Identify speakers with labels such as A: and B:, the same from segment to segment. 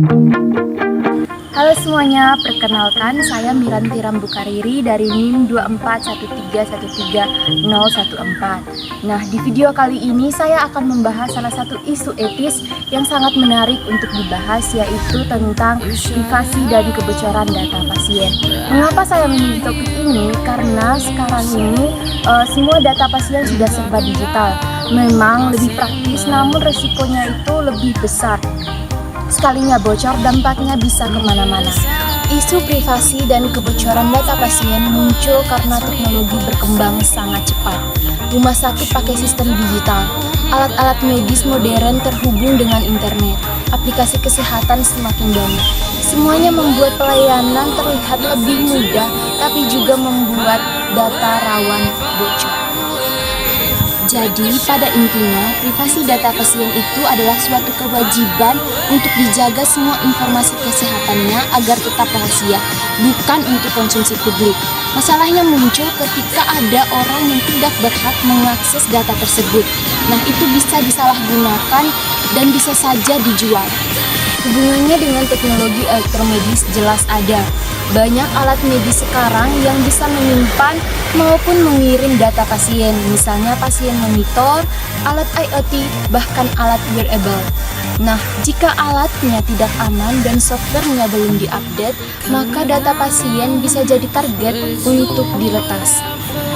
A: Halo semuanya, perkenalkan saya Miranti Rambukariri dari NIM 241313014. Nah, di video kali ini saya akan membahas salah satu isu etis yang sangat menarik untuk dibahas, yaitu tentang privasi dan kebocoran data pasien. Mengapa saya memilih topik ini? Karena sekarang ini semua data pasien sudah serba digital. Memang lebih praktis, namun resikonya itu lebih besar. Sekalinya bocor, dampaknya bisa kemana-mana. Isu privasi dan kebocoran data pasien muncul karena teknologi berkembang sangat cepat. Rumah sakit pakai sistem digital, alat-alat medis modern terhubung dengan internet, aplikasi kesehatan semakin banyak. Semuanya membuat pelayanan terlihat lebih mudah, tapi juga membuat data rawan bocor. Jadi, pada intinya, privasi data pasien itu adalah suatu kewajiban untuk dijaga semua informasi kesehatannya agar tetap rahasia, bukan untuk konsumsi publik. Masalahnya muncul ketika ada orang yang tidak berhak mengakses data tersebut. Nah, itu bisa disalahgunakan dan bisa saja dijual. Hubungannya dengan teknologi elektromedis jelas ada. Banyak alat medis sekarang yang bisa menyimpan maupun mengirim data pasien, misalnya pasien monitor, alat IoT, bahkan alat wearable. Nah, jika alatnya tidak aman dan softwarenya belum diupdate, maka data pasien bisa jadi target untuk diretas.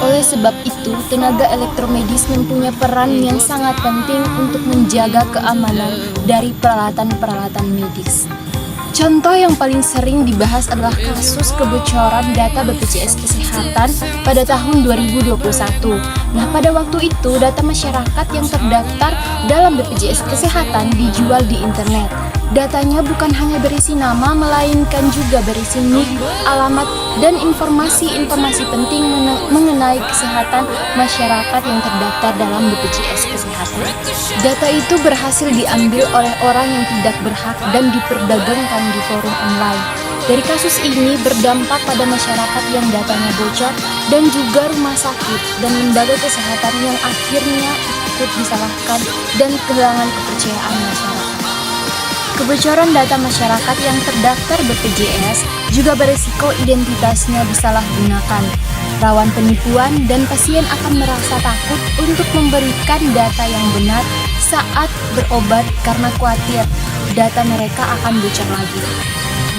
A: Oleh sebab itu, tenaga elektromedis mempunyai peran yang sangat penting untuk menjaga keamanan dari peralatan-peralatan medis. Contoh yang paling sering dibahas adalah kasus kebocoran data BPJS Kesehatan pada tahun 2021. Nah, pada waktu itu data masyarakat yang terdaftar dalam BPJS Kesehatan dijual di internet. Datanya bukan hanya berisi nama, melainkan juga berisi NIK, alamat, dan informasi-informasi penting mengenai kesehatan masyarakat yang terdaftar dalam BPJS Kesehatan. Data itu berhasil diambil oleh orang yang tidak berhak dan diperdagangkan di forum online. Dari kasus ini berdampak pada masyarakat yang datanya bocor dan juga rumah sakit dan lembaga kesehatan yang akhirnya ikut disalahkan dan kehilangan kepercayaan masyarakat. Kebocoran data masyarakat yang terdaftar BPJS juga berisiko identitasnya disalahgunakan, rawan penipuan, dan pasien akan merasa takut untuk memberikan data yang benar saat berobat karena khawatir data mereka akan bocor lagi.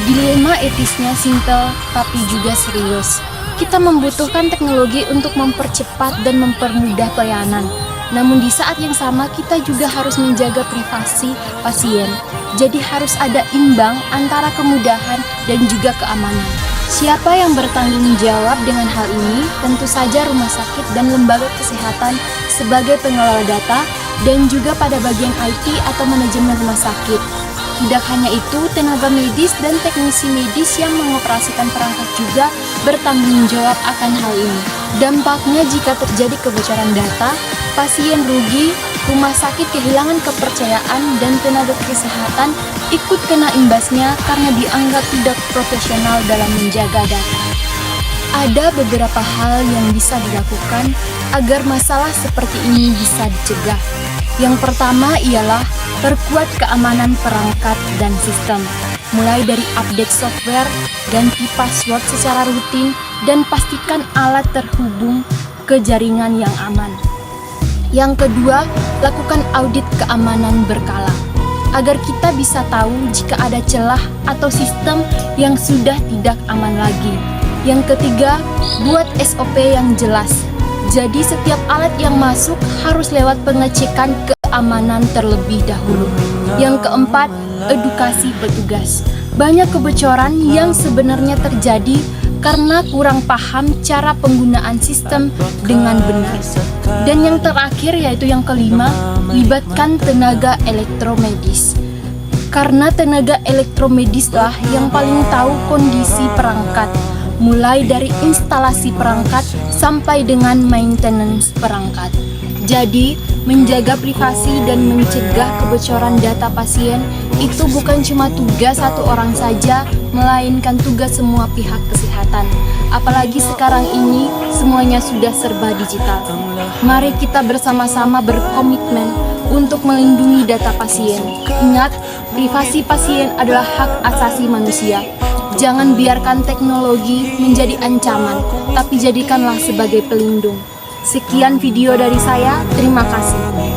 A: Dilema etisnya simpel tapi juga serius. Kita membutuhkan teknologi untuk mempercepat dan mempermudah pelayanan. Namun di saat yang sama kita juga harus menjaga privasi pasien. Jadi harus ada imbang antara kemudahan dan juga keamanan. Siapa yang bertanggung jawab dengan hal ini? Tentu saja rumah sakit dan lembaga kesehatan sebagai pengelola data dan juga pada bagian IT atau manajemen rumah sakit. Tidak hanya itu, tenaga medis dan teknisi medis yang mengoperasikan perangkat juga bertanggung jawab akan hal ini. Dampaknya jika terjadi kebocoran data, pasien rugi, rumah sakit kehilangan kepercayaan, dan tenaga kesehatan ikut kena imbasnya karena dianggap tidak profesional dalam menjaga data. Ada beberapa hal yang bisa dilakukan agar masalah seperti ini bisa dicegah. Yang pertama ialah perkuat keamanan perangkat dan sistem, mulai dari update software, ganti password secara rutin, dan pastikan alat terhubung ke jaringan yang aman. Yang kedua, lakukan audit keamanan berkala, agar kita bisa tahu jika ada celah atau sistem yang sudah tidak aman lagi. Yang ketiga, buat SOP yang jelas. Jadi setiap alat yang masuk harus lewat pengecekan keamanan terlebih dahulu. Yang keempat, edukasi petugas. Banyak kebocoran yang sebenarnya terjadi karena kurang paham cara penggunaan sistem dengan benar. Dan yang terakhir yaitu yang kelima, libatkan tenaga elektromedis. Karena tenaga elektromedislah yang paling tahu kondisi perangkat, mulai dari instalasi perangkat sampai dengan maintenance perangkat. Jadi, Menjaga privasi dan mencegah kebocoran data pasien itu bukan cuma tugas satu orang saja, melainkan tugas semua pihak kesehatan. Apalagi sekarang ini semuanya sudah serba digital. Mari kita bersama-sama berkomitmen untuk melindungi data pasien. Ingat, privasi pasien adalah hak asasi manusia. Jangan biarkan teknologi menjadi ancaman, tapi jadikanlah sebagai pelindung. Sekian video dari saya, terima kasih.